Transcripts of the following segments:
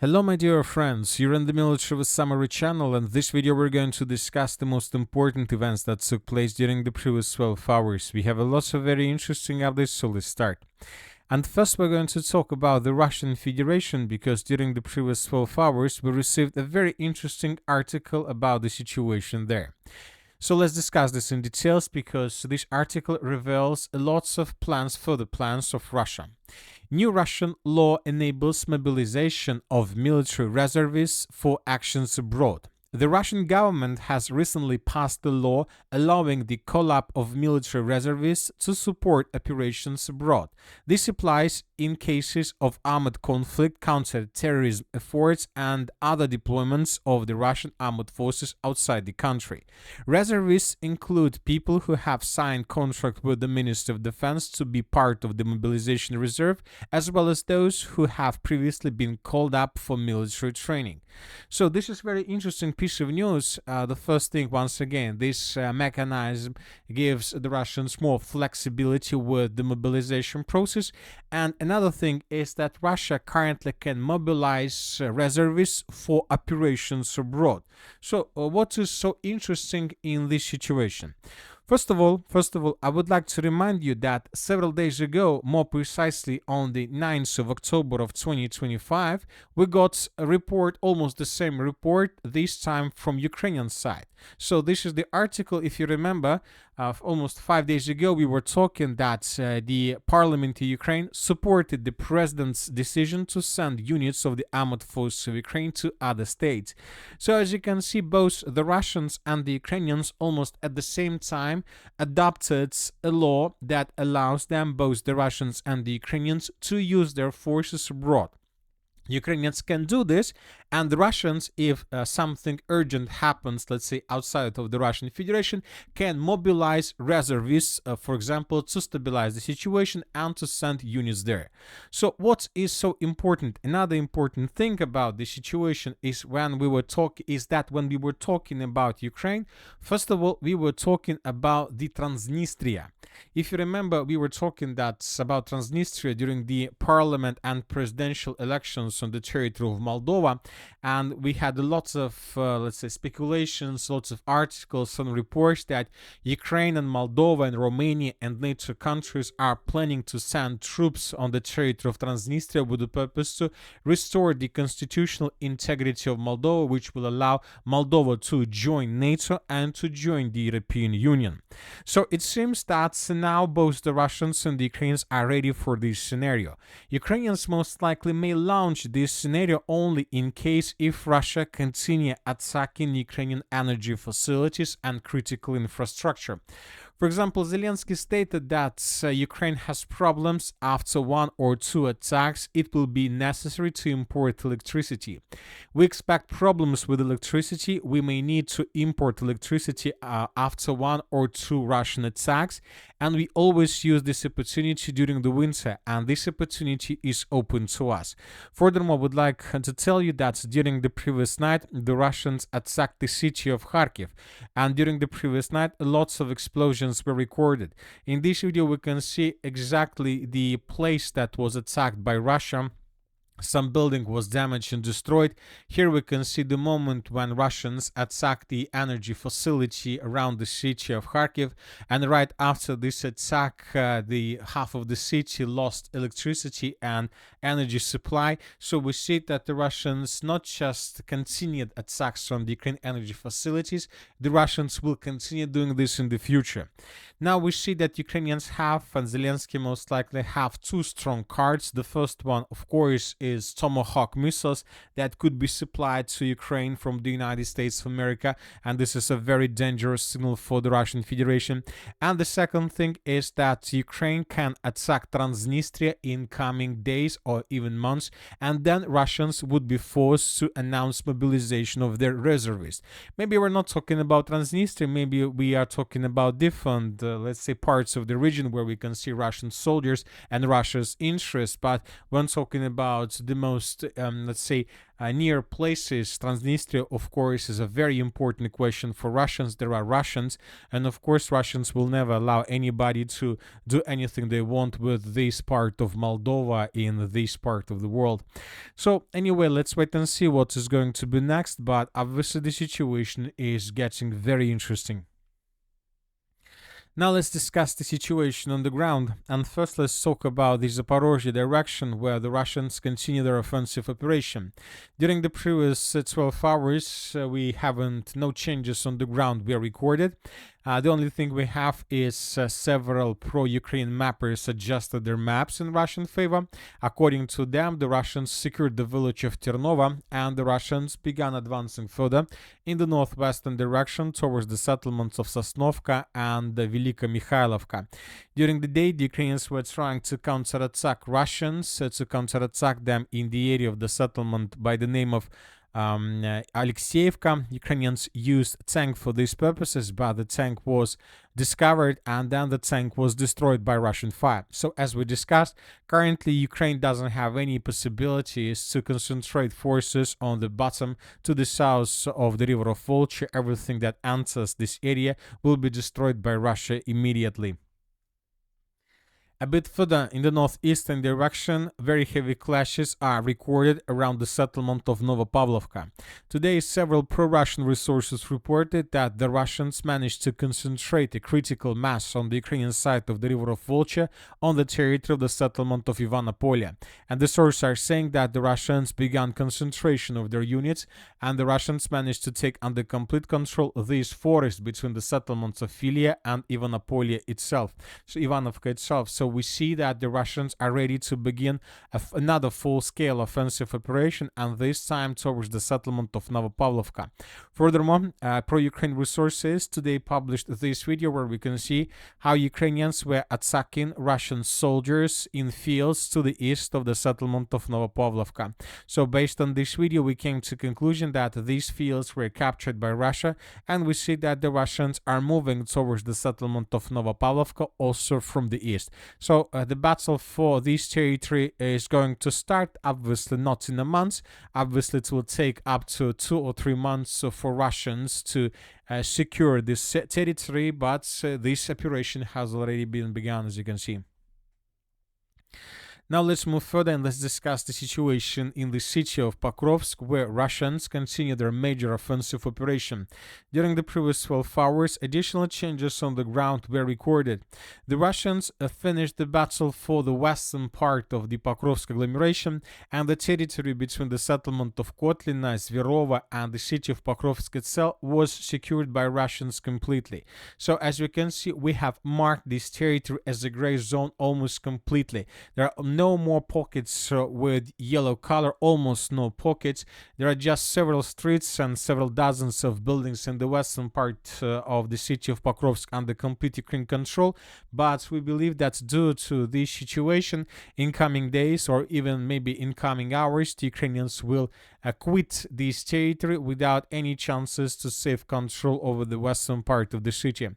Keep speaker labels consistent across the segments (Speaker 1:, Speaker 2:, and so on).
Speaker 1: Hello my dear friends, you're in the Military with Summary channel, and this video we're going to discuss the most important events that took place during the previous 12 hours. We have a lot of very interesting updates, so let's start. And first we're going to talk about the Russian Federation, because during the previous 12 hours we received a very interesting article about the situation there. So let's discuss this in details, because this article reveals lots of plans for the plans of Russia. New Russian law enables mobilization of military reservists for actions abroad. The Russian government has recently passed a law allowing the call-up of military reservists to support operations abroad. This applies in cases of armed conflict, counter-terrorism efforts, and other deployments of the Russian armed forces outside the country. Reservists include people who have signed contract with the Ministry of Defense to be part of the mobilization reserve, as well as those who have previously been called up for military training. So this is very interesting piece of news. The first thing, once again, this mechanism gives the Russians more flexibility with the mobilization process. And another thing is that Russia currently can mobilize reservists for operations abroad. So what is so interesting in this situation? First of all, I would like to remind you that several days ago, more precisely on the 9th of October of 2025, we got a report, almost the same report, this time from Ukrainian side. So this is the article, if you remember, almost 5 days ago, we were talking that the parliament in Ukraine supported the president's decision to send units of the armed forces of Ukraine to other states. So as you can see, both the Russians and the Ukrainians almost at the same time adopted a law that allows them, both the Russians and the Ukrainians, to use their forces abroad. Ukrainians can do this, and the Russians, if something urgent happens, let's say outside of the Russian Federation, can mobilize reservists, for example, to stabilize the situation and to send units there. So what is so important? Another important thing about the situation is that when we were talking about Ukraine, first of all, we were talking about the Transnistria. If you remember, we were talking about Transnistria during the parliament and presidential elections on the territory of Moldova, and we had lots of, let's say, speculations, lots of articles and reports that Ukraine and Moldova and Romania and NATO countries are planning to send troops on the territory of Transnistria with the purpose to restore the constitutional integrity of Moldova, which will allow Moldova to join NATO and to join the European Union. So it seems that now both the Russians and the Ukrainians are ready for this scenario. Ukrainians most likely may launch this scenario only in case if Russia continue attacking Ukrainian energy facilities and critical infrastructure. For example, Zelensky stated that Ukraine has problems. After one or two attacks, it will be necessary to import electricity. We expect problems with electricity. We may need to import electricity after one or two Russian attacks, and we always use this opportunity during the winter, and this opportunity is open to us. Furthermore, I would like to tell you that during the previous night, the Russians attacked the city of Kharkiv, and during the previous night, lots of explosions were recorded. In this video, we can see exactly the place that was attacked by Russia. Some building was damaged and destroyed. Here we can see the moment when Russians attacked the energy facility around the city of Kharkiv, and right after this attack, the half of the city lost electricity and energy supply. So we see that the Russians not just continued attacks on the Ukraine energy facilities, the Russians will continue doing this in the future. Now we see that Ukrainians have, and Zelensky most likely have, two strong cards. The first one, of course, is Tomahawk missiles that could be supplied to Ukraine from the United States of America, and this is a very dangerous signal for the Russian Federation. And the second thing is that Ukraine can attack Transnistria in coming days or even months, and then Russians would be forced to announce mobilization of their reservists. Maybe we're not talking about Transnistria, maybe we are talking about different, let's say, parts of the region where we can see Russian soldiers and Russia's interest, but when talking about the most, let's say, near places, Transnistria, of course, is a very important question for Russians. There are Russians, and of course, Russians will never allow anybody to do anything they want with this part of Moldova in the this part of the world. So anyway, let's wait and see what is going to be next, but obviously the situation is getting very interesting. Now let's discuss the situation on the ground, and first let's talk about the Zaporozhye direction where the Russians continue their offensive operation. During the previous 12 hours, we haven't no changes on the ground were recorded. The only thing we have is several pro-Ukraine mappers adjusted their maps in Russian favor. According to them, the Russians secured the village of Ternova, and the Russians began advancing further in the northwestern direction towards the settlements of Sosnovka and Velika Mikhailovka. During the day, the Ukrainians were trying to counterattack Russians, to counterattack them in the area of the settlement by the name of Alexeyevka. Ukrainians used tank for these purposes, but the tank was discovered and then the tank was destroyed by Russian fire. So as we discussed, currently Ukraine doesn't have any possibilities to concentrate forces on the bottom to the south of the river of Volcha. Everything that enters this area will be destroyed by Russia immediately. A bit further in the northeastern direction, very heavy clashes are recorded around the settlement of Novopavlovka. Today, several pro-Russian resources reported that the Russians managed to concentrate a critical mass on the Ukrainian side of the river of Volcha on the territory of the settlement of Ivanopolia. And the sources are saying that the Russians began concentration of their units, and the Russians managed to take under complete control these forests between the settlements of Filia and Ivanopolia itself. So Ivanovka itself. So we see that the Russians are ready to begin another full-scale offensive operation, and this time towards the settlement of Novopavlovka. Furthermore, pro-Ukraine resources today published this video where we can see how Ukrainians were attacking Russian soldiers in fields to the east of the settlement of Novopavlovka. So based on this video, we came to conclusion that these fields were captured by Russia, and we see that the Russians are moving towards the settlement of Novopavlovka also from the east. So the battle for this territory is going to start, obviously not in a month. Obviously it will take up to 2 or 3 months for Russians to secure this territory, but this operation has already been begun, as you can see. Now let's move further and let's discuss the situation in the city of Pokrovsk, where Russians continue their major offensive operation. During the previous 12 hours, additional changes on the ground were recorded. The Russians finished the battle for the western part of the Pokrovsk agglomeration, and the territory between the settlement of Kotlina, Zverova, and the city of Pokrovsk itself was secured by Russians completely. So as you can see, we have marked this territory as a gray zone almost completely. There are no more pockets with yellow color, almost no pockets. There are just several streets and several dozens of buildings in the western part of the city of Pokrovsk under complete Ukraine control, but we believe that due to this situation, in coming days or even maybe in coming hours, the Ukrainians will quit this territory without any chances to save control over the western part of the city.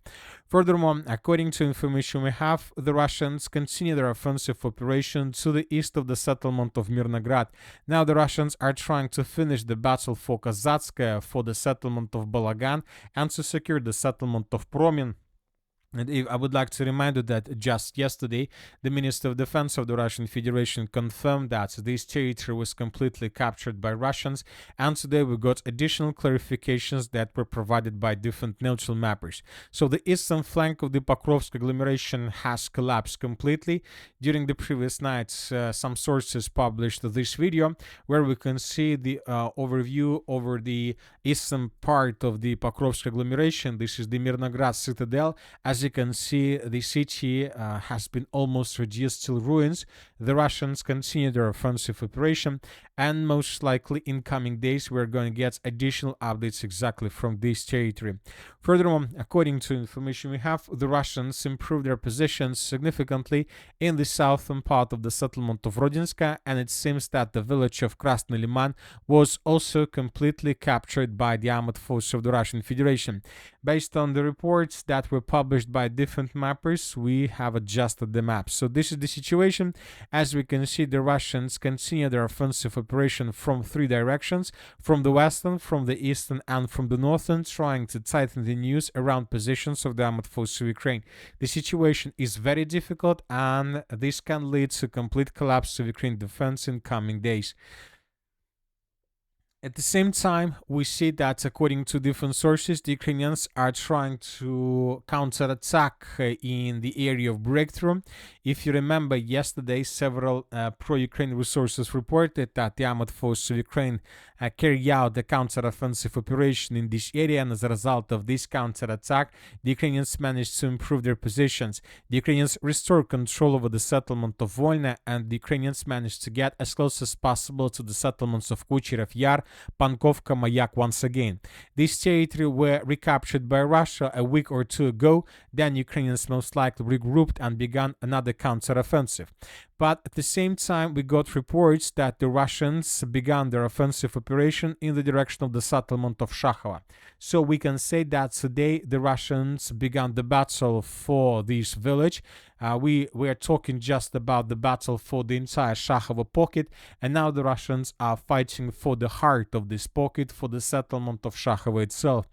Speaker 1: Furthermore, according to information we have, the Russians continue their offensive operation to the east of the settlement of Mirnograd. Now the Russians are trying to finish the battle for Kazatskaya, for the settlement of Balagan, and to secure the settlement of Promin. And I would like to remind you that just yesterday, the Minister of Defense of the Russian Federation confirmed that this territory was completely captured by Russians, and today we got additional clarifications that were provided by different neutral mappers. So the eastern flank of the Pokrovsk agglomeration has collapsed completely. During the previous nights, some sources published this video where we can see the overview over the eastern part of the Pokrovsk agglomeration. This is the Mirnograd citadel. As you can see, the city has been almost reduced to ruins. The Russians continue their offensive operation, and most likely in coming days we're going to get additional updates exactly from this territory. Furthermore, according to information we have, the Russians improved their positions significantly in the southern part of the settlement of Rodinska, and it seems that the village of Krasny Liman was also completely captured by the armored forces of the Russian Federation. Based on the reports that were published used by different mappers, we have adjusted the map. So this is the situation. As we can see, the Russians continue their offensive operation from 3 directions: from the western, from the eastern, and from the northern, trying to tighten the news around positions of the armored forces of Ukraine. The situation is very difficult, and this can lead to complete collapse of Ukraine defense in coming days. At the same time, we see that according to different sources, the Ukrainians are trying to counterattack in the area of breakthrough. If you remember, yesterday, several pro-Ukraine resources reported that the armored forces of Ukraine carry out a counteroffensive operation in this area, and as a result of this counterattack, the Ukrainians managed to improve their positions. The Ukrainians restored control over the settlement of Volna, and the Ukrainians managed to get as close as possible to the settlements of Kucherov Yar, Pankovka, Mayak once again. These territories were recaptured by Russia a week or 2 ago. Then Ukrainians most likely regrouped and began another counteroffensive. But at the same time, we got reports that the Russians began their offensive operation in the direction of the settlement of Shakhova. So we can say that today the Russians began the battle for this village. We are talking just about the battle for the entire Shakhova pocket, and now the Russians are fighting for the heart of this pocket, for the settlement of Shakhova itself.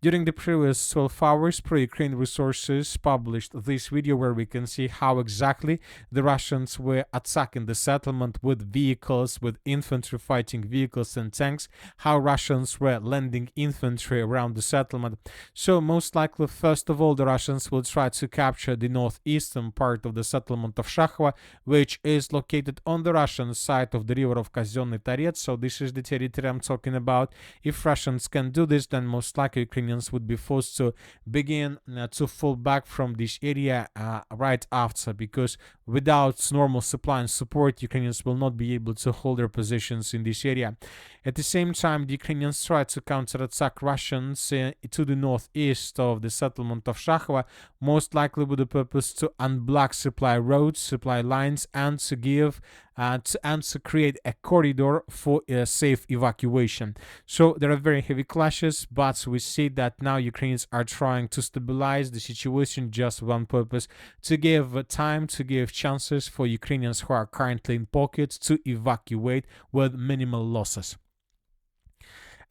Speaker 1: During the previous 12 hours, pro-Ukraine resources published this video where we can see how exactly the Russians were attacking the settlement with vehicles, with infantry fighting vehicles and tanks, how Russians were landing infantry around the settlement. So most likely, first of all, the Russians will try to capture the northeastern part of the settlement of Shakhova, which is located on the Russian side of the river of Казённый Торец. So this is the territory I'm talking about. If Russians can do this, then most likely Ukrainians would be forced to begin to fall back from this area right after, because without normal supply and support, Ukrainians will not be able to hold their positions in this area. At the same time, the Ukrainians try to counterattack Russians to the northeast of the settlement of Shakhova, most likely with the purpose to unblock supply roads, supply lines, and to give and to create a corridor for a safe evacuation. So there are very heavy clashes, but we see that now Ukrainians are trying to stabilize the situation just one purpose: to give time, to give chances for Ukrainians who are currently in pockets to evacuate with minimal losses.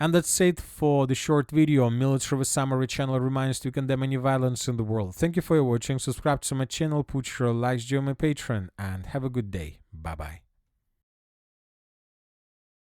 Speaker 1: And that's it for the short video. Military Summary channel reminds you to condemn any violence in the world. Thank you for watching. Subscribe to my channel, put your likes, join my Patreon, and have a good day. Bye bye.